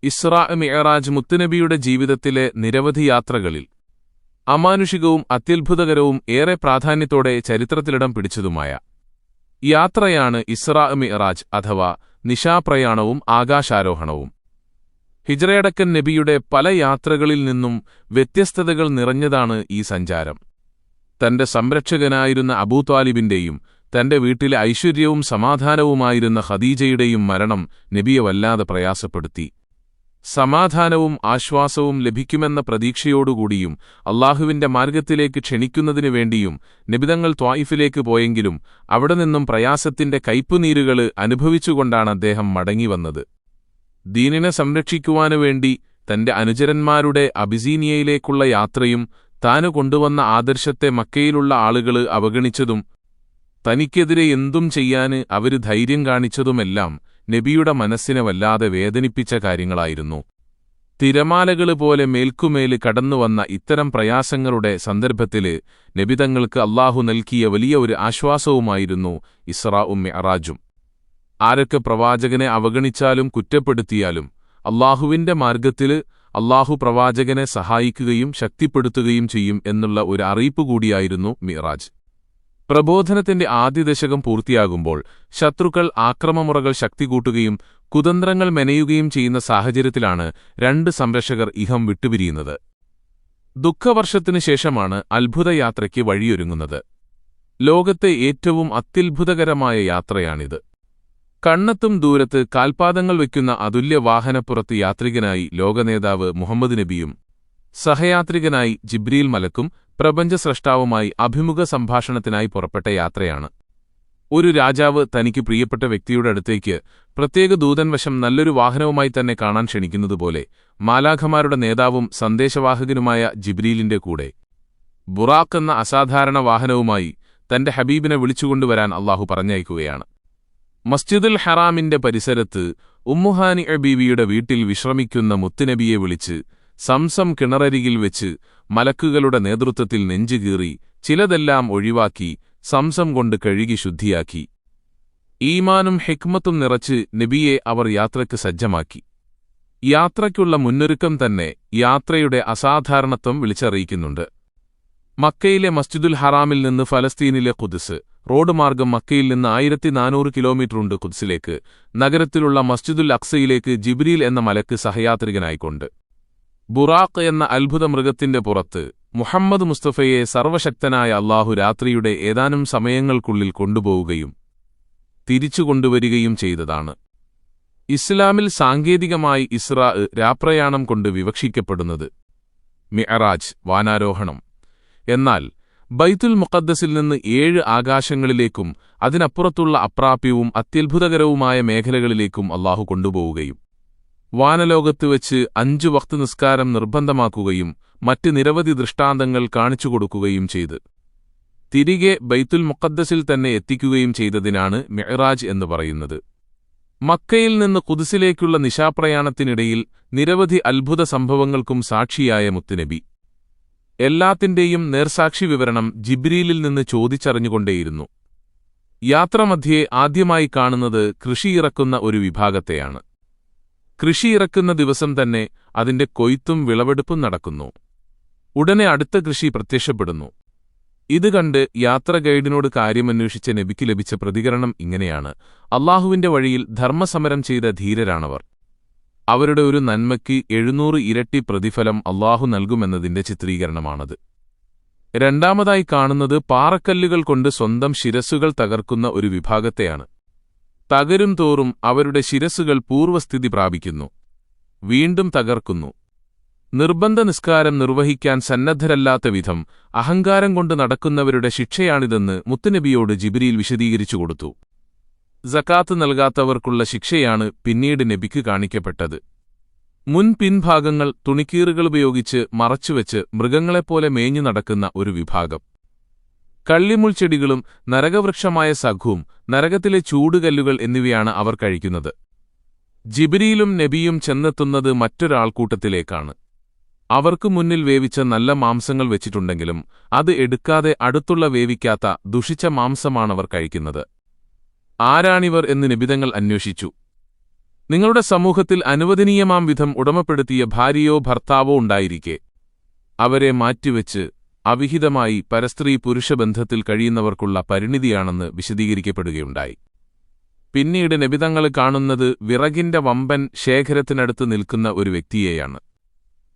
ഇസ്രാ മിഅ്റാജ് മുത്തുനബിയുടെ ജീവിതത്തിലെ നിരവധി യാത്രകളിൽ അമാനുഷികവും അത്യത്ഭുതകരവും ഏറെ പ്രാധാന്യത്തോടെ ചരിത്രത്തിലിടം പിടിച്ചതുമായ യാത്രയാണ് ഇസ്രാ മിഅ്റാജ് അഥവാ നിശാപ്രയാണവും ആകാശാരോഹണവും. ഹിജ്റയടക്കൻ നബിയുടെ പല യാത്രകളിൽ നിന്നും വ്യത്യസ്തതകൾ നിറഞ്ഞതാണ് ഈ സഞ്ചാരം. തന്റെ സംരക്ഷകനായിരുന്ന അബൂത്വാലിബിന്റെയും തന്റെ വീട്ടിലെ ഐശ്വര്യവും സമാധാനവുമായിരുന്ന ഖദീജയുടെയും മരണം നബിയെ വല്ലാതെ പ്രയാസപ്പെടുത്തി. സമാധാനവും ആശ്വാസവും ലഭിക്കുമെന്ന പ്രതീക്ഷയോടുകൂടിയും അല്ലാഹുവിന്റെ മാർഗ്ഗത്തിലേക്ക് ക്ഷണിക്കുന്നതിനു വേണ്ടിയും നബിതങ്ങൾ ത്വായിഫിലേക്ക് പോയെങ്കിലും അവിടെ നിന്നും പ്രയാസത്തിന്റെ കയ്പുനീരുകൾ അനുഭവിച്ചുകൊണ്ടാണ് അദ്ദേഹം മടങ്ങിവന്നത്. ദീനിനെ സംരക്ഷിക്കുവാനുവേണ്ടി തന്റെ അനുചരന്മാരുടെ അബിസീനിയയിലേക്കുള്ള യാത്രയും താനു കൊണ്ടുവന്ന ആദർശത്തെ മക്കയിലുള്ള ആളുകൾ അവഗണിച്ചതും തനിക്കെതിരെ എന്തും ചെയ്യാന് അവര് ധൈര്യം കാണിച്ചതുമെല്ലാം നബിയുടെ മനസ്സിനെ വല്ലാതെ വേദനിപ്പിച്ച കാര്യങ്ങളായിരുന്നു. തിരമാലകള് പോലെ മേൽക്കുമേല് കടന്നുവന്ന ഇത്തരം പ്രയാസങ്ങളുടെ സന്ദർഭത്തില് നബിതങ്ങൾക്ക് അല്ലാഹു നൽകിയ വലിയ ഒരു ആശ്വാസവുമായിരുന്നു ഇസ്രാഉം മിഅ്റാജും. ആരൊക്കെ പ്രവാചകനെ അവഗണിച്ചാലും കുറ്റപ്പെടുത്തിയാലും അല്ലാഹുവിന്റെ മാർഗ്ഗത്തില് അല്ലാഹു പ്രവാചകനെ സഹായിക്കുകയും ശക്തിപ്പെടുത്തുകയും ചെയ്യും എന്നുള്ള ഒരു അറിയിപ്പുകൂടിയായിരുന്നു മിഅ്റാജ്. പ്രബോധനത്തിന്റെ ആദ്യ ദശകം പൂർത്തിയാകുമ്പോൾ ശത്രുക്കൾ ആക്രമമുറകൾ ശക്തികൂട്ടുകയും കുതന്ത്രങ്ങൾ മെനയുകയും ചെയ്യുന്ന സാഹചര്യത്തിലാണ് രണ്ട് സംരക്ഷകർ ഇഹം വിട്ടുപിരിയുന്നത്. ദുഃഖവർഷത്തിനു ശേഷമാണ് അത്ഭുതയാത്രയ്ക്ക് വഴിയൊരുങ്ങുന്നത്. ലോകത്തെ ഏറ്റവും അത്യത്ഭുതകരമായ യാത്രയാണിത്. കണ്ണെത്തും ദൂരത്ത് കാൽപാദങ്ങൾ വയ്ക്കുന്ന അതുല്യ വാഹനപ്പുറത്ത് യാത്രികനായി ലോകനേതാവ് മുഹമ്മദ് നബിയും സഹയാത്രികനായി ജിബ്രീൽ മലക്കും പ്രപഞ്ചസ്രഷ്ടാവുമായി അഭിമുഖ സംഭാഷണത്തിനായി പുറപ്പെട്ട യാത്രയാണ്. ഒരു രാജാവ് തനിക്ക് പ്രിയപ്പെട്ട വ്യക്തിയുടെ അടുത്തേക്ക് പ്രത്യേക ദൂതൻവശം നല്ലൊരു വാഹനവുമായി തന്നെ കാണാൻ ക്ഷണിക്കുന്നതുപോലെ മാലാഖമാരുടെ നേതാവും സന്ദേശവാഹകനുമായ ജിബ്രീലിന്റെ കൂടെ ബുറാഖ് എന്ന അസാധാരണ വാഹനവുമായി തന്റെ ഹബീബിനെ വിളിച്ചുകൊണ്ടുവരാൻ അല്ലാഹു പറഞ്ഞയക്കുകയാണ്. മസ്ജിദുൽ ഹറാമിന്റെ പരിസരത്ത് ഉമ്മുഹാനി ബീവിയുടെ വീട്ടിൽ വിശ്രമിക്കുന്ന മുത്തുനബിയെ വിളിച്ച് സംസം കിണറരികിൽ വെച്ച് മലക്കുകളുടെ നേതൃത്വത്തിൽ നെഞ്ചുകീറി ചിലതെല്ലാം ഒഴിവാക്കി സംസം കൊണ്ട് കഴുകി ശുദ്ധിയാക്കി. ഈമാനും ഹിക്മത്തും നിറച്ച് നബിയെ അവർ യാത്രയ്ക്ക് സജ്ജമാക്കി. യാത്രയ്ക്കുള്ള മുന്നൊരുക്കം തന്നെ യാത്രയുടെ അസാധാരണത്വം വിളിച്ചറിയിക്കുന്നുണ്ട്. മക്കയിലെ മസ്ജിദുൽ ഹറാമിൽ നിന്ന് ഫലസ്തീനിലെ ഖുദ്സ് റോഡ് മാർഗം മക്കയിൽ നിന്ന് 1400 കിലോമീറ്ററുണ്ട് ഖുദ്സിലേക്ക്. നഗരത്തിലുള്ള മസ്ജിദുൽ അക്സയിലേക്ക് ജിബ്രീൽ എന്ന മലക്ക് സഹയാത്രികനായിക്കൊണ്ട് ബുറാഖ് എന്ന അത്ഭുത മൃഗത്തിന്റെ പുറത്ത് മുഹമ്മദ് മുസ്തഫയെ സർവശക്തനായ അല്ലാഹു രാത്രിയുടെ ഏതാനും സമയങ്ങൾക്കുള്ളിൽ കൊണ്ടുപോവുകയും തിരിച്ചുകൊണ്ടുവരികയും ചെയ്തതാണ്. ഇസ്ലാമിൽ സാങ്കേതികമായി ഇസ്രാ രാപ്രയാണം കൊണ്ട് വിവക്ഷിക്കപ്പെടുന്നത് മിഅ്റാജ് വാനാരോഹണം. എന്നാൽ ബൈത്തുൽ മുഖദ്ദസിൽ നിന്ന് 7 ആകാശങ്ങളിലേക്കും അതിനപ്പുറത്തുള്ള അപ്രാപ്യവും അത്യത്ഭുതകരവുമായ മേഖലകളിലേക്കും അല്ലാഹു കൊണ്ടുപോവുകയും വാനലോകത്തുവച്ച് 5 വഖ്ത് നിസ്കാരം നിർബന്ധമാക്കുകയും മറ്റ് നിരവധി ദൃഷ്ടാന്തങ്ങൾ കാണിച്ചുകൊടുക്കുകയും ചെയ്ത് തിരികെ ബൈത്തുൽ മുഖദ്ദസിൽ തന്നെ എത്തിക്കുകയും ചെയ്തതിനാണ് മിഅ്റാജ് എന്ന് പറയുന്നത്. മക്കയിൽ നിന്ന് ഖുദ്സിലേക്കുള്ള നിശാപ്രയാണത്തിനിടയിൽ നിരവധി അത്ഭുത സംഭവങ്ങൾക്കും സാക്ഷിയായ മുത്തുനബി എല്ലാത്തിന്റെയും നേർസാക്ഷി വിവരണം ജിബ്രീലിൽ നിന്ന് ചോദിച്ചറിഞ്ഞുകൊണ്ടേയിരുന്നു. യാത്രമധ്യേ ആദ്യമായി കാണുന്നത് കൃഷിയിറക്കുന്ന ഒരു വിഭാഗത്തെയാണ്. കൃഷിയിറക്കുന്ന ദിവസം തന്നെ അതിന്റെ കൊയ്ത്തും വിളവെടുപ്പും നടക്കുന്നു. ഉടനെ അടുത്ത കൃഷി പ്രത്യക്ഷപ്പെടുന്നു. ഇത് കണ്ട് യാത്ര ഗൈഡിനോട് കാര്യമന്വേഷിച്ച നബിക്ക് ലഭിച്ച പ്രതികരണം ഇങ്ങനെയാണ്: അല്ലാഹുവിന്റെ വഴിയിൽ ധർമ്മസമരം ചെയ്ത ധീരരാണവർ. അവരുടെ ഒരു നന്മയ്ക്ക് 700 ഇരട്ടി പ്രതിഫലം അല്ലാഹു നൽകുമെന്നതിന്റെ ചിത്രീകരണമാണത്. രണ്ടാമതായി കാണുന്നത് പാറക്കല്ലുകൾ കൊണ്ട് സ്വന്തം ശിരസ്സുകൾ തകർക്കുന്ന ഒരു വിഭാഗത്തെയാണ്. തകരും തോറും അവരുടെ ശിരസ്സുകൾ പൂർവ്വസ്ഥിതി പ്രാപിക്കുന്നു, വീണ്ടും തകർക്കുന്നു. നിർബന്ധ നിസ്കാരം നിർവഹിക്കാൻ സന്നദ്ധരല്ലാത്ത വിധം അഹങ്കാരം കൊണ്ട് നടക്കുന്നവരുടെ ശിക്ഷയാണിതെന്ന് മുത്തുനബിയോട് ജിബ്രീൽ വിശദീകരിച്ചു കൊടുത്തു. സകാത്ത് നൽകാത്തവർക്കുള്ള ശിക്ഷയാണ് പിന്നീട് നബിക്ക് കാണിക്കപ്പെട്ടത്. പിൻഭാഗങ്ങൾ തുണിക്കീറുകളുപയോഗിച്ച് മറച്ചുവെച്ച് മൃഗങ്ങളെപ്പോലെ മേഞ്ഞു നടക്കുന്ന ഒരു വിഭാഗം. കള്ളിമുൾച്ചെടികളും നരകവൃക്ഷമായ സഖുവും നരകത്തിലെ ചൂടുകല്ലുകൾ എന്നിവയാണ് അവർ കഴിക്കുന്നത്. ജിബ്രീലും നബിയും ചെന്നെത്തുന്നത് മറ്റൊരാൾക്കൂട്ടത്തിലേക്കാണ്. അവർക്കു മുന്നിൽ വേവിച്ച നല്ല മാംസങ്ങൾ വെച്ചിട്ടുണ്ടെങ്കിലും അത് എടുക്കാതെ അടുത്തുള്ള വേവിക്കാത്ത ദുഷിച്ച മാംസമാണവർ കഴിക്കുന്നത്. ആരാണിവർ എന്ന് നിബിതങ്ങൾ അന്വേഷിച്ചു. നിങ്ങളുടെ സമൂഹത്തിൽ അനുവദനീയമാം വിധം ഉടമപ്പെടുത്തിയ ഭാര്യയോ ഭർത്താവോ ഉണ്ടായിരിക്കെ അവരെ മാറ്റിവെച്ച് അവിഹിതമായി പരസ്ത്രീ പുരുഷബന്ധത്തിൽ കഴിയുന്നവർക്കുള്ള പരിണിതിയാണെന്ന് വിശദീകരിക്കപ്പെടുകയുണ്ടായി. പിന്നീട് നബിതങ്ങൾ കാണുന്നത് വിറകിന്റെ വമ്പൻ ശേഖരത്തിനടുത്ത് നിൽക്കുന്ന ഒരു വ്യക്തിയെയാണ്.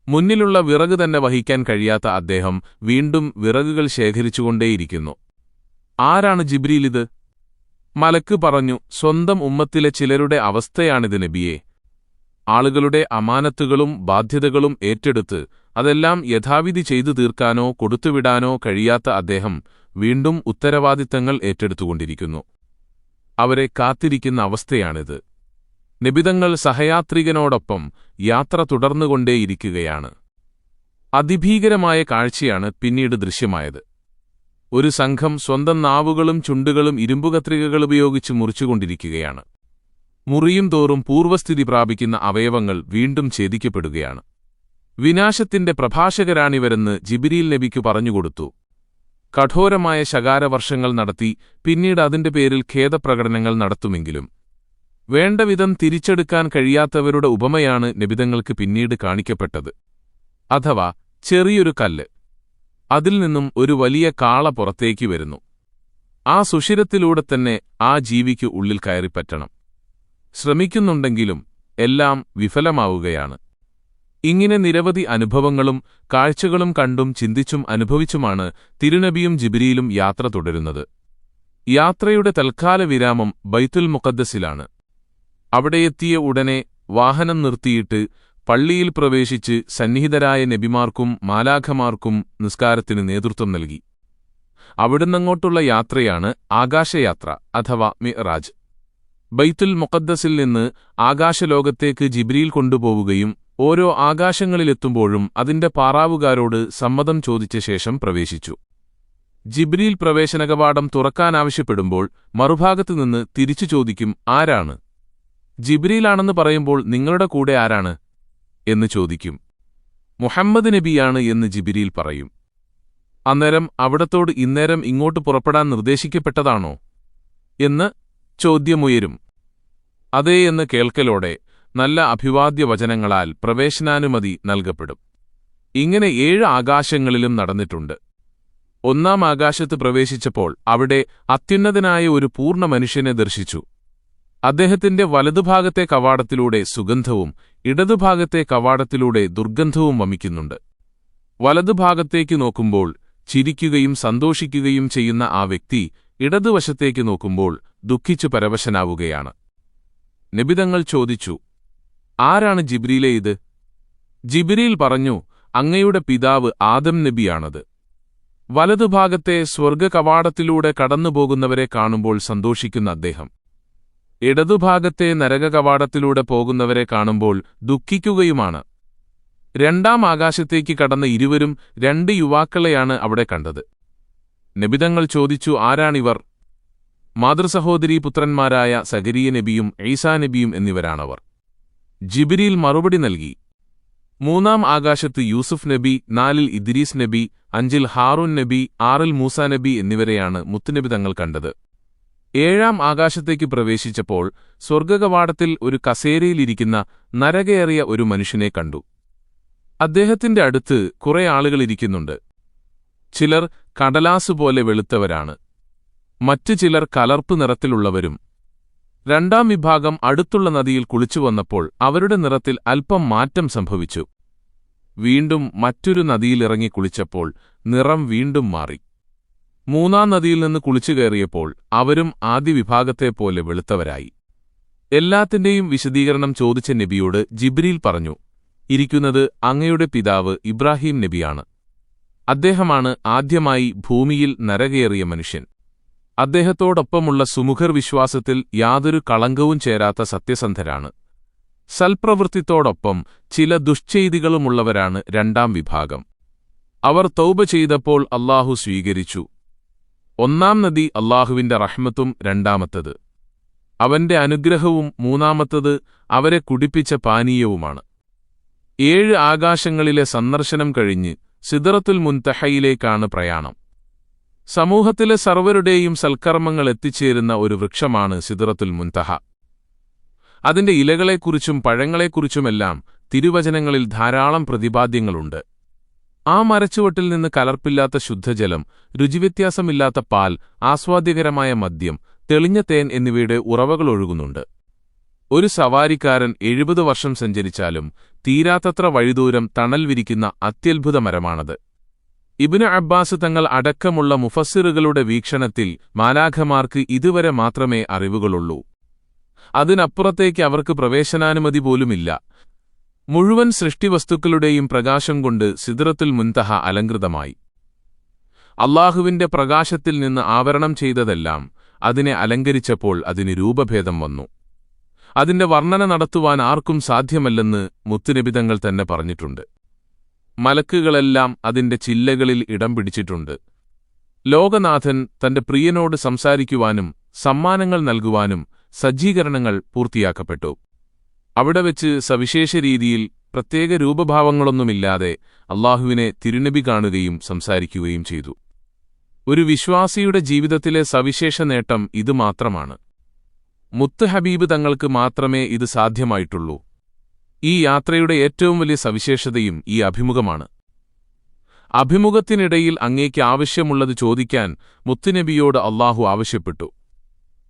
മുന്നിലുള്ള വിറക് തന്നെ വഹിക്കാൻ കഴിയാത്ത അദ്ദേഹം വീണ്ടും വിറകുകൾ ശേഖരിച്ചുകൊണ്ടേയിരിക്കുന്നു. ആരാണ് ജിബ്രീൽ ഇത്? മലക്ക് പറഞ്ഞു, സ്വന്തം ഉമ്മത്തിലെ ചിലരുടെ അവസ്ഥയാണിത് നബിയേ. ആളുകളുടെ അമാനത്തുകളും ബാധ്യതകളും ഏറ്റെടുത്ത് അതെല്ലാം യഥാവിധി ചെയ്തു തീർക്കാനോ കൊടുത്തുവിടാനോ കഴിയാത്ത അദ്ദേഹം വീണ്ടും ഉത്തരവാദിത്തങ്ങൾ ഏറ്റെടുത്തുകൊണ്ടിരിക്കുന്നു. അവരെ കാത്തിരിക്കുന്ന അവസ്ഥയാണിത്. നബിതങ്ങൾ സഹയാത്രികനോടൊപ്പം യാത്ര തുടർന്നുകൊണ്ടേയിരിക്കുകയാണ്. അതിഭീകരമായ കാഴ്ചയാണ് പിന്നീട് ദൃശ്യമായത്. ഒരു സംഘം സ്വന്തം നാവുകളും ചുണ്ടുകളും ഇരുമ്പുകത്രികകളുപയോഗിച്ച് മുറിച്ചുകൊണ്ടിരിക്കുകയാണ്. മുറിയും തോറും പൂർവ്വസ്ഥിതി പ്രാപിക്കുന്ന അവയവങ്ങൾ വീണ്ടും ഛേദിക്കപ്പെടുകയാണ്. വിനാശത്തിന്റെ പ്രഭാഷകരാണിവരെന്ന് ജിബ്രീൽ നബിക്കു പറഞ്ഞുകൊടുത്തു. കഠോരമായ ശകാരവർഷങ്ങൾ നടത്തി പിന്നീട് അതിന്റെ പേരിൽ ഖേദപ്രകടനങ്ങൾ നടത്തുമെങ്കിലും വേണ്ടവിധം തിരിച്ചെടുക്കാൻ കഴിയാത്തവരുടെ ഉപമയാണ് നബിതങ്ങൾക്ക് പിന്നീട് കാണിക്കപ്പെട്ടത്. അഥവാ ചെറിയൊരു കല്ല്, അതിൽ നിന്നും ഒരു വലിയ കാള പുറത്തേക്ക് വരുന്നു. ആ സുഷിരത്തിലൂടെ തന്നെ ആ ജീവിക്ക് ഉള്ളിൽ കയറിപ്പറ്റണം. ശ്രമിക്കുന്നുണ്ടെങ്കിലും എല്ലാം വിഫലമാവുകയാണ്. ഇങ്ങനെ നിരവധി അനുഭവങ്ങളും കാഴ്ചകളും കണ്ടും ചിന്തിച്ചും അനുഭവിച്ചുമാണ് തിരുനബിയും ജിബ്രീലും യാത്ര തുടരുന്നത്. യാത്രയുടെ തൽക്കാല വിരാമം ബൈത്തുൽ മുഖദ്ദസിലാണ്. അവിടെയെത്തിയ ഉടനെ വാഹനം നിർത്തിയിട്ട് പള്ളിയിൽ പ്രവേശിച്ച് സന്നിഹിതരായ നബിമാർക്കും മാലാഖമാർക്കും നിസ്കാരത്തിന് നേതൃത്വം നൽകി. അവിടുന്നങ്ങോട്ടുള്ള യാത്രയാണ് ആകാശയാത്ര അഥവാ മിഅ്റാജ്. ബൈത്തുൽ മുഖദ്ദസിൽ നിന്ന് ആകാശലോകത്തേക്ക് ജിബ്രീൽ കൊണ്ടുപോവുകയും ഓരോ ആകാശങ്ങളിലെത്തുമ്പോഴും അതിന്റെ പാറാവുകാരോട് സമ്മതം ചോദിച്ച ശേഷം പ്രവേശിച്ചു. ജിബ്രീൽ പ്രവേശനകവാടം തുറക്കാനാവശ്യപ്പെടുമ്പോൾ മറുഭാഗത്തുനിന്ന് തിരിച്ചു ചോദിക്കും, ആരാണ്? ജിബ്രീലാണെന്ന് പറയുമ്പോൾ നിങ്ങളുടെ കൂടെ ആരാണ് എന്ന് ചോദിക്കും. മുഹമ്മദ് നബിയാണ് എന്ന് ജിബ്രീൽ പറയും. അന്നേരം അവിടത്തോട് ഇന്നേരം ഇങ്ങോട്ട് പുറപ്പെടാൻ നിർദ്ദേശിക്കപ്പെട്ടതാണോ എന്ന് ചോദ്യമുയരും. അതേ എന്ന് കേൾക്കലോടെ നല്ല അഭിവാദ്യവചനങ്ങളാൽ പ്രവേശനാനുമതി നൽകപ്പെടും. ഇങ്ങനെ 7 ആകാശങ്ങളിലും നടന്നിട്ടുണ്ട്. 1-ാം ആകാശത്ത് പ്രവേശിച്ചപ്പോൾ അവിടെ അത്യുന്നതനായ ഒരു പൂർണ്ണ മനുഷ്യനെ ദർശിച്ചു. അദ്ദേഹത്തിന്റെ വലതുഭാഗത്തെ കവാടത്തിലൂടെ സുഗന്ധവും ഇടതുഭാഗത്തെ കവാടത്തിലൂടെ ദുർഗന്ധവും വമിക്കുന്നുണ്ട്. വലതുഭാഗത്തേക്ക് നോക്കുമ്പോൾ ചിരിക്കുകയും സന്തോഷിക്കുകയും ചെയ്യുന്ന ആ വ്യക്തി ഇടതുവശത്തേക്ക് നോക്കുമ്പോൾ ദുഃഖിച്ചു പരവശനാവുകയാണ്. നബിതങ്ങൾ ചോദിച്ചു, ആരാണ് ജിബ്രീലേ ഇത്? ജിബ്രീൽ പറഞ്ഞു, അങ്ങയുടെ പിതാവ് ആദം നബിയാണത്. വലതുഭാഗത്തെ സ്വർഗകവാടത്തിലൂടെ കടന്നുപോകുന്നവരെ കാണുമ്പോൾ സന്തോഷിക്കുന്ന അദ്ദേഹം ഇടതുഭാഗത്തെ നരകകവാടത്തിലൂടെ പോകുന്നവരെ കാണുമ്പോൾ ദുഃഖിക്കുകയുമാണ്. 2-ാം ആകാശത്തേക്ക് കടന്ന ഇരുവരും 2 യുവാക്കളെയാണ് അവിടെ കണ്ടത്. നബിതങ്ങൾ ചോദിച്ചു, ആരാണിവർ? മാതൃസഹോദരീ പുത്രന്മാരായ സകരിയ നബിയും ഈസാ നബിയും എന്നിവരാണവർ. ജിബ്രീൽ മറുപടി നൽകി, 3-ാം ആകാശത്ത് യൂസുഫ് നബി, 4-ൽ ഇദ്രീസ് നബി, 5-ൽ ഹാറൂൻ നബി, 6-ൽ മൂസാ നബി എന്നിവരെയാണ് മുത്തുനബി തങ്ങൾ കണ്ടത്. 7-ാം ആകാശത്തേക്ക് പ്രവേശിച്ചപ്പോൾ സ്വർഗകവാടത്തിൽ ഒരു കസേരയിലിരിക്കുന്ന നരകയേറിയ ഒരു മനുഷ്യനെ കണ്ടു. അദ്ദേഹത്തിന്റെ അടുത്ത് കുറെ ആളുകളിരിക്കുന്നുണ്ട്. ചിലർ കടലാസുപോലെ വെളുത്തവരാണ്, മറ്റു ചിലർ കലർപ്പ് നിറത്തിലുള്ളവരും. 2-ാം വിഭാഗം അടുത്തുള്ള നദിയിൽ കുളിച്ചുവന്നപ്പോൾ അവരുടെ നിറത്തിൽ അല്പം മാറ്റം സംഭവിച്ചു. വീണ്ടും മറ്റൊരു നദിയിലിറങ്ങി കുളിച്ചപ്പോൾ നിറം വീണ്ടും മാറി. 3-ാം നദിയിൽ നിന്ന് കുളിച്ചു കയറിയപ്പോൾ അവരും ആദ്യ വിഭാഗത്തെപ്പോലെ വെളുത്തവരായി. എല്ലാത്തിന്റെയും വിശദീകരണം ചോദിച്ച നബിയോട് ജിബ്രീൽ പറഞ്ഞു, ഇരിക്കുന്നത് അങ്ങയുടെ പിതാവ് ഇബ്രാഹിം നബിയാണ്. അദ്ദേഹമാണ് ആദ്യമായി ഭൂമിയിൽ നരകയേറിയ മനുഷ്യൻ. അദ്ദേഹത്തോടൊപ്പമുള്ള സുമുഖർ വിശ്വാസത്തിൽ യാതൊരു കളങ്കവും ചേരാത്ത സത്യസന്ധരാണ്. സൽപ്രവൃത്തിത്തോടൊപ്പം ചില ദുഷ്ചെയ്തികളുമുള്ളവരാണ് 2-ാം വിഭാഗം. അവർ തൗബ ചെയ്തപ്പോൾ അല്ലാഹു സ്വീകരിച്ചു. 1-ാം നദി അല്ലാഹുവിന്റെ റഹ്മത്തും 2-ാമത്തത് അവന്റെ അനുഗ്രഹവും 3-ാമത്തത് അവരെ കുടിപ്പിച്ച പാനീയവുമാണ്. 7 ആകാശങ്ങളിലെ സന്ദർശനം കഴിഞ്ഞ് സിദ്റത്തുൽ മുൻതഹയിലേക്കാണ് പ്രയാണം. സമൂഹത്തിലെ സർവരുടെയും സൽക്കർമ്മങ്ങൾ എത്തിച്ചേരുന്ന ഒരു വൃക്ഷമാണ് സിദ്റത്തുൽ മുൻതഹ. അതിന്റെ ഇലകളെക്കുറിച്ചും പഴങ്ങളെക്കുറിച്ചുമെല്ലാം തിരുവചനങ്ങളിൽ ധാരാളം പ്രതിപാദ്യങ്ങളുണ്ട്. ആ മരച്ചുവട്ടിൽ നിന്ന് കലർപ്പില്ലാത്ത ശുദ്ധജലം, രുചിവ്യത്യാസമില്ലാത്ത പാൽ, ആസ്വാദ്യകരമായ മദ്യം, തെളിഞ്ഞ തേൻ എന്നിവയുടെ ഉറവകളൊഴുകുന്നുണ്ട്. ഒരു സവാരിക്കാരൻ 70 വർഷം സഞ്ചരിച്ചാലും തീരാത്തത്ര വഴിദൂരം തണൽ വിരിക്കുന്ന അത്യത്ഭുത മരമാണത്. ഇബ്നു അബ്ബാസ് തങ്ങൾ അടക്കമുള്ള മുഫസ്സിറുകളുടെ വീക്ഷണത്തിൽ മാലാഖമാർക്ക് ഇതുവരെ മാത്രമേ അറിവുകളുള്ളൂ. അതിനപ്പുറത്തേക്ക് അവർക്ക് പ്രവേശനാനുമതി പോലുമില്ല. മുഴുവൻ സൃഷ്ടിവസ്തുക്കളുടെയും പ്രകാശം കൊണ്ട് സിദ്റത്തുൽ മുൻതഹ അലങ്കൃതമായി. അല്ലാഹുവിന്റെ പ്രകാശത്തിൽ നിന്ന് ആവരണം ചെയ്തതെല്ലാം അതിനെ അലങ്കരിച്ചപ്പോൾ അതിന് രൂപഭേദം വന്നു. അതിന്റെ വർണ്ണന നടത്തുവാൻ ആർക്കും സാധ്യമല്ലെന്ന് മുത്തുനബിതങ്ങൾ തന്നെ പറഞ്ഞിട്ടുണ്ട്. മലക്കുകളെല്ലാം അതിന്റെ ചില്ലകളിൽ ഇടം പിടിച്ചിട്ടുണ്ട്. ലോകനാഥൻ തന്റെ പ്രിയനോട് സംസാരിക്കുവാനും സമ്മാനങ്ങൾ നൽകുവാനും സജ്ജീകരണങ്ങൾ പൂർത്തിയാക്കപ്പെട്ടു. അവിടെ വെച്ച് സവിശേഷ രീതിയിൽ പ്രത്യേക രൂപഭാവങ്ങളൊന്നുമില്ലാതെ അല്ലാഹുവിനെ തിരുനബി കാണുകയും സംസാരിക്കുകയും ചെയ്തു. ഒരു വിശ്വാസിയുടെ ജീവിതത്തിലെ സവിശേഷ നേട്ടം ഇതുമാത്രമാണ്. മുത്ത് ഹബീബ് തങ്ങൾക്ക് മാത്രമേ ഇത് സാധ്യമായിട്ടുള്ളൂ. ഈ യാത്രയുടെ ഏറ്റവും വലിയ സവിശേഷതയും ഈ അഭിമുഖമാണ്. അഭിമുഖത്തിനിടയിൽ അങ്ങേക്ക് ആവശ്യമുള്ളത് ചോദിക്കാൻ മുത്തുനബിയോട് അല്ലാഹു ആവശ്യപ്പെട്ടു.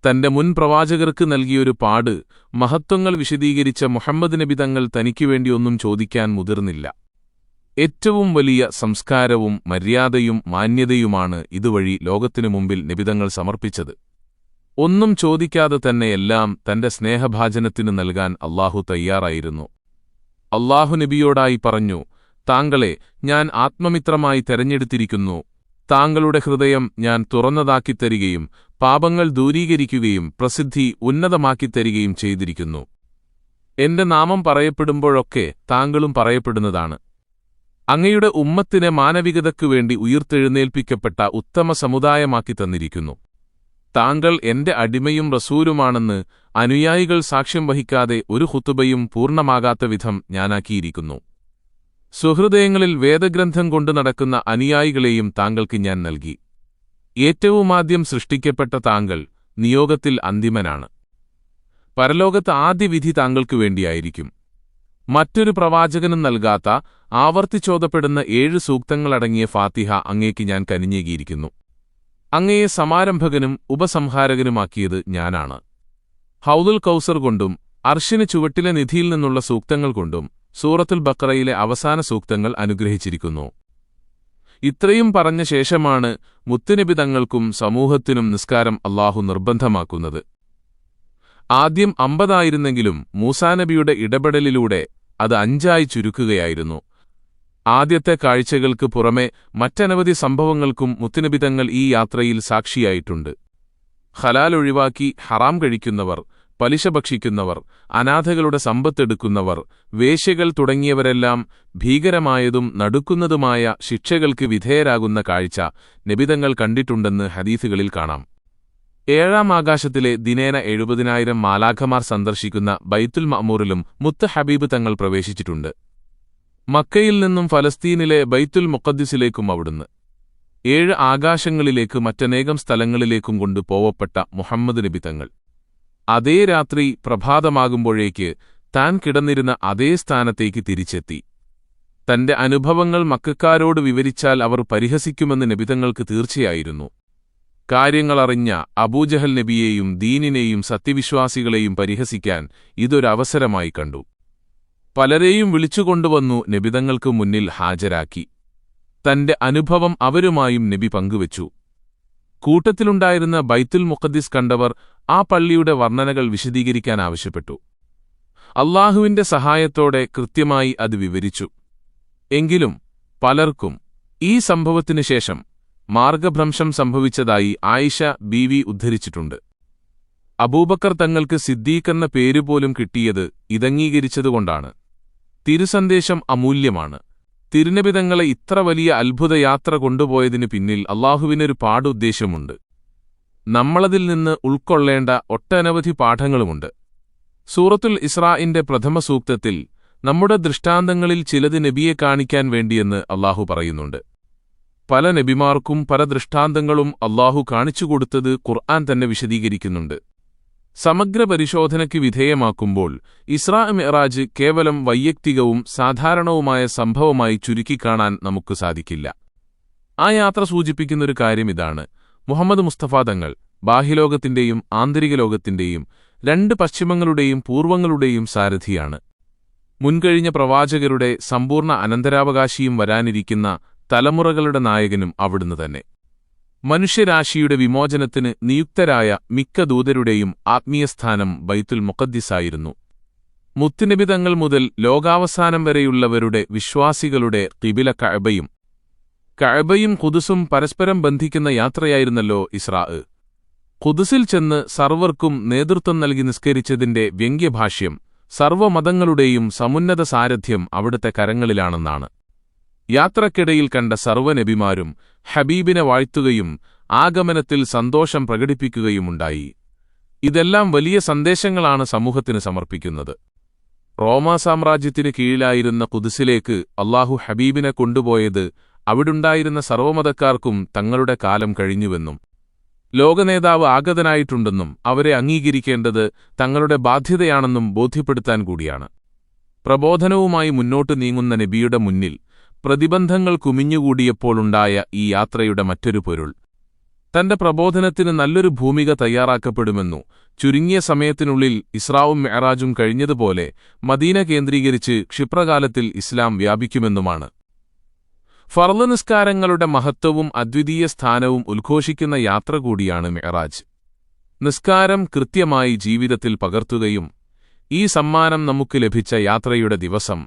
തന്റെ മുൻ പ്രവാചകർക്ക് നൽകിയൊരു പാട് മഹത്വങ്ങൾ വിശദീകരിച്ച മുഹമ്മദ് നബി തങ്ങൾ തനിക്കുവേണ്ടി ഒന്നും ചോദിക്കാൻ മുതിർന്നില്ല. ഏറ്റവും വലിയ സംസ്കാരവും മര്യാദയും മാന്യതയുമാണ് ഇതുവഴി ലോകത്തിനു മുമ്പിൽ നബിതങ്ങൾ സമർപ്പിച്ചത്. ഒന്നും ചോദിക്കാതെ തന്നെ എല്ലാം തന്റെ സ്നേഹഭാജനത്തിന് നൽകാൻ അല്ലാഹു തയ്യാറായിരുന്നു. അല്ലാഹു നബിയോടായി പറഞ്ഞു, താങ്കളെ ഞാൻ ആത്മമിത്രമായി തെരഞ്ഞെടുത്തിരിക്കുന്നു. താങ്കളുടെ ഹൃദയം ഞാൻ തുറന്നതാക്കിത്തരികയും പാപങ്ങൾ ദൂരീകരിക്കുകയും പ്രസിദ്ധി ഉന്നതമാക്കിത്തരികയും ചെയ്തിരിക്കുന്നു. എന്റെ നാമം പറയപ്പെടുമ്പോഴൊക്കെ താങ്കളും പറയപ്പെടുന്നതാണ്. അങ്ങയുടെ ഉമ്മത്തിനെ മാനവികതയ്ക്കുവേണ്ടി ഉയിർത്തെഴുന്നേൽപ്പിക്കപ്പെട്ട ഉത്തമ സമുദായമാക്കി തന്നിരിക്കുന്നു. താങ്കൾ എന്റെ അടിമയും റസൂലുമാണെന്ന് അനുയായികൾ സാക്ഷ്യം വഹിക്കാതെ ഒരു ഖുതുബയും പൂർണ്ണമാകാത്ത വിധം ഞാനാക്കിയിരിക്കുന്നു. സുഹൃദയങ്ങളിൽ വേദഗ്രന്ഥം കൊണ്ടു നടക്കുന്ന അനുയായികളെയും താങ്കൾക്ക് ഞാൻ നൽകി. ഏറ്റവുമാദ്യം സൃഷ്ടിക്കപ്പെട്ട താങ്കൾ നിയോഗത്തിൽ അന്തിമനാണ്. പരലോകത്ത് ആദ്യ വിധി താങ്കൾക്കു വേണ്ടിയായിരിക്കും. മറ്റൊരു പ്രവാചകനും നൽകാത്ത ആവർത്തിച്ചോദപ്പെടുന്ന 7 സൂക്തങ്ങളടങ്ങിയ ഫാത്തിഹ അങ്ങേക്ക് ഞാൻ കനിഞ്ഞേകിയിരിക്കുന്നു. അങ്ങയെ സമാരംഭകനും ഉപസംഹാരകനുമാക്കിയത് ഞാനാണ്. ഹൗദുൽ കൗസർ കൊണ്ടും അർശിന് ചുവട്ടിലെ നിധിയിൽ നിന്നുള്ള സൂക്തങ്ങൾ കൊണ്ടും സൂറത്തുൽ ബഖറയിലെ അവസാന സൂക്തങ്ങൾ അനുഗ്രഹിച്ചിരിക്കുന്നു. ഇത്രയും പറഞ്ഞ ശേഷമാണ് മുത്തുനബി തങ്ങൾക്കും സമൂഹത്തിനും നിസ്കാരം അല്ലാഹു നിർബന്ധമാക്കുന്നത്. ആദ്യം 50 ആയിരുന്നെങ്കിലും മൂസാനബിയുടെ ഇടപെടലിലൂടെ അത് 5 ചുരുക്കുകയായിരുന്നു. ആദ്യത്തെ കാഴ്ചകൾക്ക് പുറമെ മറ്റനവധി സംഭവങ്ങൾക്കും മുത്തുനബി തങ്ങൾ ഈ യാത്രയിൽ സാക്ഷിയായിട്ടുണ്ട്. ഹലാൽ ഒഴിവാക്കി ഹറാം കഴിക്കുന്നവർ, പലിശ ഭക്ഷിക്കുന്നവർ, അനാഥകളുടെ സമ്പത്തെടുക്കുന്നവർ, വേശ്യകൾ തുടങ്ങിയവരെല്ലാം ഭീകരമായതും നടുക്കുന്നതുമായ ശിക്ഷകൾക്ക് വിധേയരാകുന്ന കാഴ്ച നബിതങ്ങൾ കണ്ടിട്ടുണ്ടെന്ന് ഹദീസുകളിൽ കാണാം. 7-ാം ആകാശത്തിലെ ദിനേന 70,000 മാലാഖമാർ സന്ദർശിക്കുന്ന ബൈത്തുൽ മഅമൂറിലും മുത്ത് ഹബീബ് തങ്ങൾ പ്രവേശിച്ചിട്ടുണ്ട്. മക്കയിൽ നിന്നും ഫലസ്തീനിലെ ബൈത്തുൽ മുഖദ്ദിസിലേക്കും അവിടുന്ന് 7 ആകാശങ്ങളിലേക്ക് മറ്റനേകം സ്ഥലങ്ങളിലേക്കും കൊണ്ട് പോവപ്പെട്ട മുഹമ്മദ് നബി തങ്ങൾ അതേ രാത്രി പ്രഭാതമാകുമ്പോഴേക്ക് താൻ കിടന്നിരുന്ന അതേ സ്ഥാനത്തേക്ക് തിരിച്ചെത്തി. തന്റെ അനുഭവങ്ങൾ മക്കക്കാരോട് വിവരിച്ചാൽ അവർ പരിഹസിക്കുമെന്ന് നബിതങ്ങൾക്ക് തീർച്ചയായിരുന്നു. കാര്യങ്ങളറിഞ്ഞ അബൂജഹൽ നബിയെയും ദീനിനെയും സത്യവിശ്വാസികളെയും പരിഹസിക്കാൻ ഇതൊരവസരമായി കണ്ടു. പലരെയും വിളിച്ചുകൊണ്ടുവന്നു നബിതങ്ങൾക്ക് മുന്നിൽ ഹാജരാക്കി. തന്റെ അനുഭവം അവരുമായും നബി പങ്കുവച്ചു. കൂട്ടത്തിലുണ്ടായിരുന്ന ബൈത്തുൽ മുഖദ്ദിസ് കണ്ടവർ ആ പള്ളിയുടെ വർണ്ണനകൾ വിശദീകരിക്കാൻ ആവശ്യപ്പെട്ടു. അല്ലാഹുവിന്റെ സഹായത്തോടെ കൃത്യമായി അത് വിവരിച്ചു. എങ്കിലും പലർക്കും ഈ സംഭവത്തിനു ശേഷം മാർഗഭ്രംശം സംഭവിച്ചതായി ആയിഷ ബീവി ഉദ്ധരിച്ചിട്ടുണ്ട്. അബൂബക്കർ തങ്ങൾക്ക് സിദ്ദീഖ് എന്ന പേരുപോലും കിട്ടിയത് ഇതംഗീകരിച്ചതുകൊണ്ടാണ്. തിരുസന്ദേശം അമൂല്യമാണ്. തിരുനബിതങ്ങളെ ഇത്ര വലിയ അത്ഭുതയാത്ര കൊണ്ടുപോയതിനു പിന്നിൽ അല്ലാഹുവിനൊരു പാടുദ്ദേശമുണ്ട്. നമ്മളതിൽ നിന്ന് ഉൾക്കൊള്ളേണ്ട ഒട്ടനവധി പാഠങ്ങളുമുണ്ട്. സൂറത്തുൽ ഇസ്രാഇന്റെ പ്രഥമ സൂക്തത്തിൽ നമ്മുടെ ദൃഷ്ടാന്തങ്ങളിൽ ചിലത് നബിയെ കാണിക്കാൻ വേണ്ടിയെന്ന് അല്ലാഹു പറയുന്നുണ്ട്. പല നബിമാർക്കും പല ദൃഷ്ടാന്തങ്ങളും അല്ലാഹു കാണിച്ചുകൊടുത്തത് ഖുർആൻ തന്നെ വിശദീകരിക്കുന്നുണ്ട്. സമഗ്ര പരിശോധനയ്ക്ക് വിധേയമാക്കുമ്പോൾ ഇസ്രാ മിഅ്റാജ് കേവലം വൈയക്തികവും സാധാരണവുമായ സംഭവമായി ചുരുക്കിക്കാണാൻ നമുക്ക് സാധിക്കില്ല. ആ യാത്ര സൂചിപ്പിക്കുന്നൊരു കാര്യം ഇതാണ്: മുഹമ്മദ് മുസ്തഫ തങ്ങൾ ബാഹ്യലോകത്തിന്റെയും ആന്തരിക ലോകത്തിന്റെയും രണ്ട് പശ്ചിമങ്ങളുടെയും പൂർവങ്ങളുടെയും സാരഥിയാണ്. മുൻകഴിഞ്ഞ പ്രവാചകരുടെ സമ്പൂർണ്ണ അനന്തരാവകാശിയും വരാനിരിക്കുന്ന തലമുറകളുടെ നായകനും അവിടുന്ന് തന്നെ. മനുഷ്യരാശിയുടെ വിമോചനത്തിന് നിയുക്തരായ മിക്ക ദൂതരുടെയും ആത്മീയസ്ഥാനം ബൈത്തുൽ മുഖദ്ദിസായിരുന്നു. മുത്തുനബി തങ്ങൾ മുതൽ ലോകാവസാനം വരെയുള്ളവരുടെ വിശ്വാസികളുടെ ഖിബില കഅബയും ഖുദ്സും പരസ്പരം ബന്ധിക്കുന്ന യാത്രയായിരുന്നല്ലോ ഇസ്രാ. ഖുദ്സിൽ ചെന്ന് സർവർക്കും നേതൃത്വം നൽകി നിസ്കരിച്ചതിന്റെ വ്യംഗ്യഭാഷ്യം സർവ്വമതങ്ങളുടെയും സമുന്നത സാരഥ്യം അവിടുത്തെ കരങ്ങളിലാണെന്നാണ്. യാത്രക്കിടയിൽ കണ്ട സർവ്വനബിമാരും ഹബീബിനെ വാഴ്ത്തുകയും ആഗമനത്തിൽ സന്തോഷം പ്രകടിപ്പിക്കുകയുമുണ്ടായി. ഇതെല്ലാം വലിയ സന്ദേശങ്ങളാണ് സമൂഹത്തിന് സമർപ്പിക്കുന്നത്. റോമാ സാമ്രാജ്യത്തിന് കീഴിലായിരുന്ന ഖുദ്സിലേക്ക് അല്ലാഹു ഹബീബിനെ കൊണ്ടുപോയത് അവിടുണ്ടായിരുന്ന സർവ്വമതക്കാർക്കും തങ്ങളുടെ കാലം കഴിഞ്ഞുവെന്നും ലോകനേതാവ് ആഗതനായിട്ടുണ്ടെന്നും അവരെ അംഗീകരിക്കേണ്ടത് തങ്ങളുടെ ബാധ്യതയാണെന്നും ബോധ്യപ്പെടുത്താൻ കൂടിയാണ്. പ്രബോധനവുമായി മുന്നോട്ടു നീങ്ങുന്ന നബിയുടെ മുന്നിൽ പ്രതിബന്ധങ്ങൾ കുമിഞ്ഞുകൂടിയപ്പോഴുണ്ടായ ഈ യാത്രയുടെ മറ്റൊരു പൊരുൾ, തന്റെ പ്രബോധനത്തിന് നല്ലൊരു ഭൂമിക തയ്യാറാക്കപ്പെടുമെന്നു ചുരുങ്ങിയ സമയത്തിനുള്ളിൽ ഇസ്രാവും മിഅ്റാജും കഴിഞ്ഞതുപോലെ മദീന കേന്ദ്രീകരിച്ച് ക്ഷിപ്രകാലത്തിൽ ഇസ്ലാം വ്യാപിക്കുമെന്നുമാണ്. ഫർള് നിസ്കാരങ്ങളുടെ മഹത്വവും അദ്വിതീയ സ്ഥാനവും ഉദ്ഘോഷിക്കുന്ന യാത്ര കൂടിയാണ് മിഅ്റാജ്. നിസ്കാരം കൃത്യമായി ജീവിതത്തിൽ പകർത്തുകയും ഈ സമ്മാനം നമുക്ക് ലഭിച്ച യാത്രയുടെ ദിവസം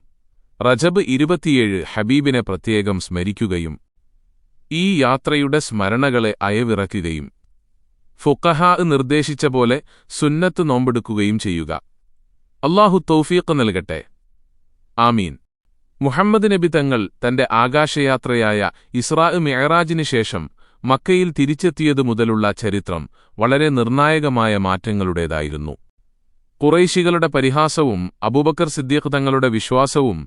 റജബ് 27 ഹബീബിനെ പ്രത്യേകം സ്മരിക്കുകയും ഈ യാത്രയുടെ സ്മരണകളെ അയവിറക്കുകയും ഫുഖഹാ നിർദ്ദേശിച്ച പോലെ സുന്നത്ത് നോമ്പെടുക്കുകയും ചെയ്യുക. അല്ലാഹു തൗഫീഖ് നൽകട്ടെ. ആമീൻ. മുഹമ്മദ് നബി തങ്ങൾ തന്റെ ആകാശയാത്രയായ ഇസ്രാ മിഅ്റാജിന് ശേഷം മക്കയിൽ തിരിച്ചെത്തിയതു മുതലുള്ള ചരിത്രം വളരെ നിർണായകമായ മാറ്റങ്ങളുടേതായിരുന്നു. ഖുറൈശികളുടെ പരിഹാസവും അബൂബക്കർ സിദ്ദീഖ് തങ്ങളുടെ വിശ്വാസവും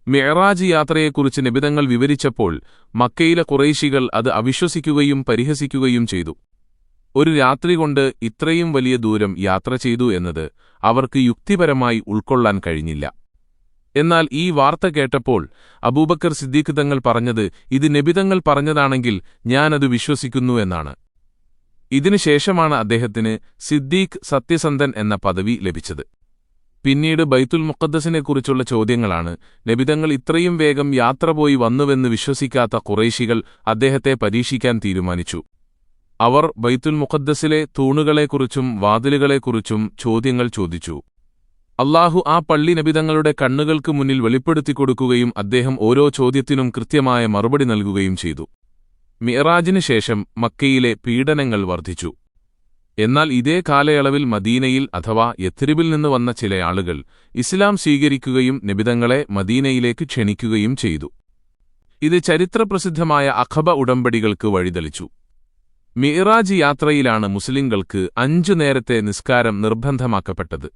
മിഅ്റാജ് യാത്രയെക്കുറിച്ച് നബിതങ്ങൾ വിവരിച്ചപ്പോൾ മക്കയിലെ ഖുറൈശികൾ അത് അവിശ്വസിക്കുകയും പരിഹസിക്കുകയും ചെയ്തു. ഒരു രാത്രി കൊണ്ട് ഇത്രയും വലിയ ദൂരം യാത്ര ചെയ്തു എന്നത് അവർക്ക് യുക്തിപരമായി ഉൾക്കൊള്ളാൻ കഴിഞ്ഞില്ല. എന്നാൽ ഈ വാർത്ത കേട്ടപ്പോൾ അബൂബക്കർ സിദ്ദീഖ് തങ്ങൾ പറഞ്ഞത്, ഇത് നബിതങ്ങൾ പറഞ്ഞതാണെങ്കിൽ ഞാനത് വിശ്വസിക്കുന്നു എന്നാണ്. ഇതിനുശേഷമാണ് അദ്ദേഹത്തിന് സിദ്ദീഖ് സത്യസന്ധൻ എന്ന പദവി ലഭിച്ചത്. പിന്നീട് ബൈത്തുൽ മുഖദ്ദസിനെക്കുറിച്ചുള്ള ചോദ്യങ്ങളാണ് നബിതങ്ങൾ ഇത്രയും വേഗം യാത്ര പോയി വന്നുവെന്ന് വിശ്വസിക്കാത്ത ഖുറൈശികൾ അദ്ദേഹത്തെ പരീക്ഷിക്കാൻ തീരുമാനിച്ചു. അവർ ബൈത്തുൽ മുഖദ്ദസിലെ തൂണുകളെക്കുറിച്ചും വാതിലുകളെക്കുറിച്ചും ചോദ്യങ്ങൾ ചോദിച്ചു. അല്ലാഹു ആ പള്ളി നബിതങ്ങളുടെ കണ്ണുകൾക്ക് മുന്നിൽ വെളിപ്പെടുത്തിക്കൊടുക്കുകയും അദ്ദേഹം ഓരോ ചോദ്യത്തിനും കൃത്യമായ മറുപടി നൽകുകയും ചെയ്തു. മിഅ്റാജിന് ശേഷം മക്കയിലെ പീഡനങ്ങൾ വർദ്ധിച്ചു. എന്നാൽ ഇതേ കാലയളവിൽ മദീനയിൽ അഥവാ യഥ്രിബിൽ നിന്ന് വന്ന ചില ആളുകൾ ഇസ്ലാം സ്വീകരിക്കുകയും നബിതങ്ങളെ മദീനയിലേക്ക് ക്ഷണിക്കുകയും ചെയ്തു. ഇത് ചരിത്രപ്രസിദ്ധമായ അഖബ ഉടമ്പടികൾക്ക് വഴിതെളിച്ചു. മിഅ്റാജ് യാത്രയിലാണ് മുസ്ലിങ്ങൾക്ക് 5 നേരത്തെ നിസ്കാരം നിർബന്ധമാക്കപ്പെട്ടത്.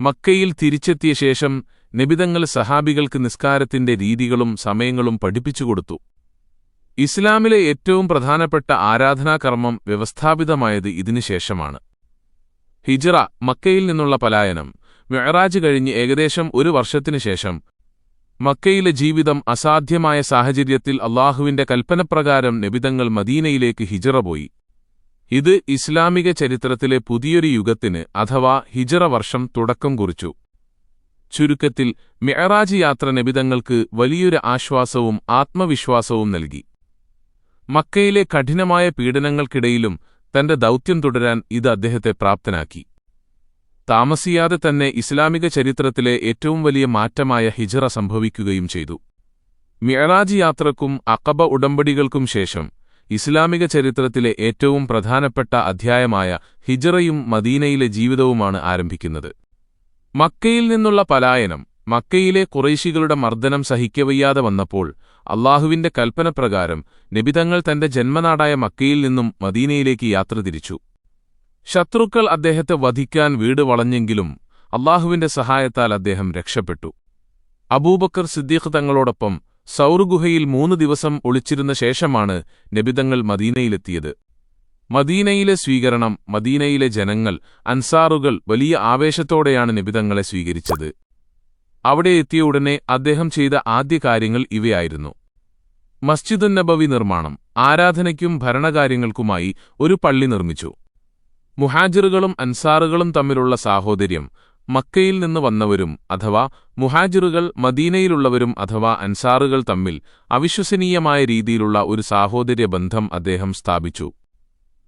മക്കയിൽ തിരിച്ചെത്തിയ ശേഷം നബിതങ്ങൾ സഹാബികൾക്ക് നിസ്കാരത്തിന്റെ രീതികളും സമയങ്ങളും പഠിപ്പിച്ചുകൊടുത്തു. ഇസ്ലാമിലെ ഏറ്റവും പ്രധാനപ്പെട്ട ആരാധനാകർമ്മം വ്യവസ്ഥാപിതമായത് ഇതിനുശേഷമാണ്. ഹിജ്റ, മക്കയിൽ നിന്നുള്ള പലായനം. മിഅ്റാജ് കഴിഞ്ഞ് ഏകദേശം 1 വർഷത്തിനുശേഷം മക്കയിലെ ജീവിതം അസാധ്യമായ സാഹചര്യത്തിൽ അല്ലാഹുവിന്റെ കൽപ്പനപ്രകാരം നബിതങ്ങൾ മദീനയിലേക്ക് ഹിജ്റ പോയി. ഇത് ഇസ്ലാമിക ചരിത്രത്തിലെ പുതിയൊരു യുഗത്തിന് അഥവാ ഹിജ്റ വർഷം തുടക്കം കുറിച്ചു. ചുരുക്കത്തിൽ മിഅ്റാജ് യാത്ര നബിതങ്ങൾക്ക് വലിയൊരു ആശ്വാസവും ആത്മവിശ്വാസവും നൽകി. മക്കയിലെ കഠിനമായ പീഡനങ്ങൾക്കിടയിലും തന്റെ ദൗത്യം തുടരാൻ ഇത് അദ്ദേഹത്തെ പ്രാപ്തനാക്കി. താമസിയാതെ തന്നെ ഇസ്ലാമിക ചരിത്രത്തിലെ ഏറ്റവും വലിയ മാറ്റമായ ഹിജ്റ സംഭവിക്കുകയും ചെയ്തു. മിഅ്റാജ് യാത്രക്കും അഖബ ഉടമ്പടികൾക്കും ശേഷം ഇസ്ലാമിക ചരിത്രത്തിലെ ഏറ്റവും പ്രധാനപ്പെട്ട അധ്യായമായ ഹിജ്റയും മദീനയിലെ ജീവിതവുമാണ് ആരംഭിക്കുന്നത്. മക്കയിൽ നിന്നുള്ള പലായനം. മക്കയിലെ ഖുറൈശികളുടെ മർദ്ദനം സഹിക്കവയ്യാതെ വന്നപ്പോൾ അല്ലാഹുവിന്റെ കൽപ്പനപ്രകാരം നബിതങ്ങൾ തന്റെ ജന്മനാടായ മക്കയിൽ നിന്നും മദീനയിലേക്ക് യാത്ര തിരിച്ചു. ശത്രുക്കൾ അദ്ദേഹത്തെ വധിക്കാൻ വീട് വളഞ്ഞെങ്കിലും അല്ലാഹുവിന്റെ സഹായത്താൽ അദ്ദേഹം രക്ഷപ്പെട്ടു. അബൂബക്കർ സിദ്ദീഖ് തങ്ങളോടൊപ്പം സൗർ ഗുഹയിൽ 3 ദിവസം ഒളിച്ചിരുന്ന ശേഷമാണ് നബിതങ്ങൾ മദീനയിലെത്തിയത്. മദീനയിലെ സ്വീകരണം. മദീനയിലെ ജനങ്ങൾ, അൻസാറുകൾ വലിയ ആവേശത്തോടെയാണ് നബിതങ്ങളെ സ്വീകരിച്ചത്. അവിടെ എത്തിയ ഉടനെ അദ്ദേഹം ചെയ്ത ആദ്യ കാര്യങ്ങൾ ഇവയായിരുന്നു: മസ്ജിദുൻ നബവി നിർമ്മാണം. ആരാധനയ്ക്കും ഭരണകാര്യങ്ങൾക്കുമായി ഒരു പള്ളി നിർമ്മിച്ചു. മുഹാജിറുകളും അൻസാറുകളും തമ്മിലുള്ള സാഹോദര്യം. മക്കയിൽ നിന്ന് വന്നവരും അഥവാ മുഹാജിറുകൾ മദീനയിലുള്ളവരും അഥവാ അൻസാറുകൾ തമ്മിൽ അവിശ്വസനീയമായ രീതിയിലുള്ള ഒരു സാഹോദര്യ ബന്ധം അദ്ദേഹം സ്ഥാപിച്ചു.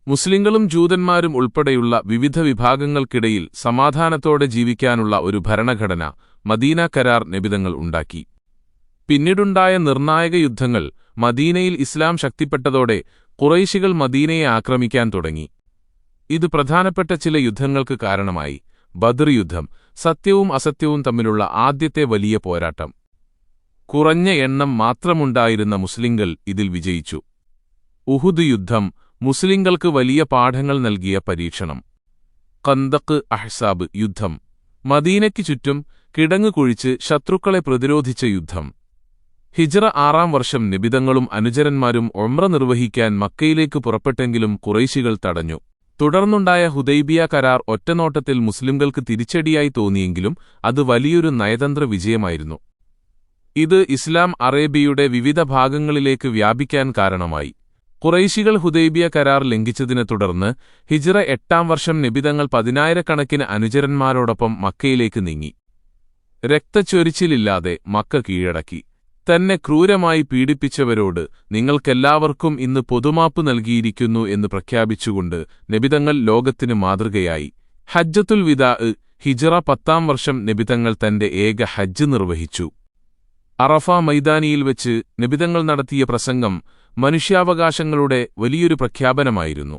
മുസ്ലിങ്ങളും ജൂതന്മാരും ഉൾപ്പെടെയുള്ള വിവിധ വിഭാഗങ്ങൾക്കിടയിൽ സമാധാനത്തോടെ ജീവിക്കാനുള്ള ഒരു ഭരണഘടന മദീന കരാർ നബിതങ്ങൾ ഉണ്ടാക്കി. പിന്നീടുണ്ടായ നിർണായക യുദ്ധങ്ങൾ. മദീനയിൽ ഇസ്ലാം ശക്തിപ്പെട്ടതോടെ ഖുറൈശികൾ മദീനയെ ആക്രമിക്കാൻ തുടങ്ങി. ഇത് പ്രധാനപ്പെട്ട ചില യുദ്ധങ്ങൾക്ക് കാരണമായി. ബദ്ർ യുദ്ധം, സത്യവും അസത്യവും തമ്മിലുള്ള ആദ്യത്തെ വലിയ പോരാട്ടം. കുറഞ്ഞ എണ്ണം മാത്രമുണ്ടായിരുന്ന മുസ്ലിങ്ങൾ ഇതിൽ വിജയിച്ചു. ഉഹുദ് യുദ്ധം, മുസ്ലിങ്ങൾക്ക് വലിയ പാഠങ്ങൾ നൽകിയ പരീക്ഷണം. ഖന്ദഖ്, അഹ്സാബ് യുദ്ധം, മദീനയ്ക്ക് ചുറ്റും കിടങ്ങ് കുഴിച്ച് ശത്രുക്കളെ പ്രതിരോധിച്ച യുദ്ധം. ഹിജ്റ 6-ാം വർഷം നബിതങ്ങളും അനുചരന്മാരും ഉംറ നിർവഹിക്കാൻ മക്കയിലേക്ക് പുറപ്പെട്ടെങ്കിലും ഖുറൈശികൾ തടഞ്ഞു. തുടർന്നുണ്ടായ ഹുദൈബിയ കരാർ ഒറ്റനോട്ടത്തിൽ മുസ്ലിംകൾക്ക് തിരിച്ചടിയായി തോന്നിയെങ്കിലും അത് വലിയൊരു നയതന്ത്ര വിജയമായിരുന്നു. ഇത് ഇസ്ലാം അറേബ്യയുടെ വിവിധ ഭാഗങ്ങളിലേക്ക് വ്യാപിക്കാൻ കാരണമായി. ഖുറൈശികൾ ഹുദൈബിയ കരാർ ലംഘിച്ചതിനെ തുടർന്ന് ഹിജ്റ 8-ാം വർഷം നബിതങ്ങൾ 10,000-കണക്കിന് അനുചരന്മാരോടൊപ്പം മക്കയിലേക്ക് നീങ്ങി. രക്തച്ചൊരിച്ചിലില്ലാതെ മക്ക കീഴടക്കി. തന്നെ ക്രൂരമായി പീഡിപ്പിച്ചവരോട് നിങ്ങൾക്കെല്ലാവർക്കും ഇന്ന് പൊതുമാപ്പ് നൽകിയിരിക്കുന്നു എന്ന് പ്രഖ്യാപിച്ചുകൊണ്ട് നബിതങ്ങൾ ലോകത്തിന് മാതൃകയായി. ഹജ്ജത്തുൽ വിദാ. ഹിജ്റ 10-ാം വർഷം നബിതങ്ങൾ തന്റെ ഏക ഹജ്ജ് നിർവഹിച്ചു. അറഫ മൈതാനിയിൽ വെച്ച് നബിതങ്ങൾ നടത്തിയ പ്രസംഗം മനുഷ്യാവകാശങ്ങളുടെ വലിയൊരു പ്രഖ്യാപനമായിരുന്നു.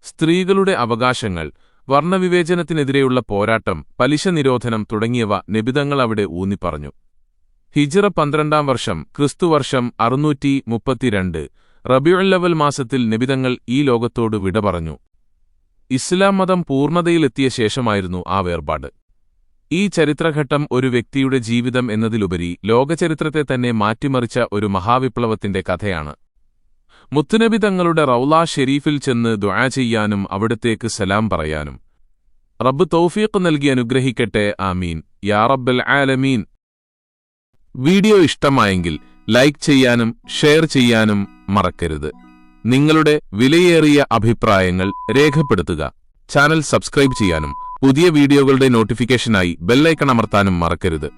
സ്ത്രീകളുടെ അവകാശങ്ങൾ, വർണ്ണവിവേചനത്തിനെതിരെയുള്ള പോരാട്ടം, പലിശ നിരോധനം തുടങ്ങിയവ നബിതങ്ങൾ അവിടെ ഊന്നിപ്പറഞ്ഞു. ഹിജ്റ 12-ാം വർഷം ക്രിസ്തുവർഷം 632 റബീഉൽ മാസത്തിൽ നബിതങ്ങൾ ഈ ലോകത്തോട് വിട പറഞ്ഞു. ഇസ്ലാം മതം പൂർണ്ണതയിലെത്തിയ ശേഷമായിരുന്നു ആ വേർപാട്. ഈ ചരിത്രഘട്ടം ഒരു വ്യക്തിയുടെ ജീവിതം എന്നതിലുപരി ലോകചരിത്രത്തെ തന്നെ മാറ്റിമറിച്ച ഒരു മഹാവിപ്ലവത്തിന്റെ കഥയാണ്. മുത്തുനബി തങ്ങളുടെ റൗള ഷെരീഫിൽ ചെന്ന് ദുആ ചെയ്യാനും അവിടത്തേക്ക് സലാം പറയാനും റബ്ബ് തൗഫീഖ് നൽകി അനുഗ്രഹിക്കട്ടെ. ആമീൻ യാ റബ്ബൽ ആലമീൻ. വീഡിയോ ഇഷ്ടമായെങ്കിൽ ലൈക്ക് ചെയ്യാനും ഷെയർ ചെയ്യാനും മറക്കരുത്. നിങ്ങളുടെ വിലയേറിയ അഭിപ്രായങ്ങൾ രേഖപ്പെടുത്തുക. ചാനൽ സബ്സ്ക്രൈബ് ചെയ്യാനും പുതിയ വീഡിയോകളുടെ നോട്ടിഫിക്കേഷനായി ബെല്ലൈക്കൺ അമർത്താനും മറക്കരുത്.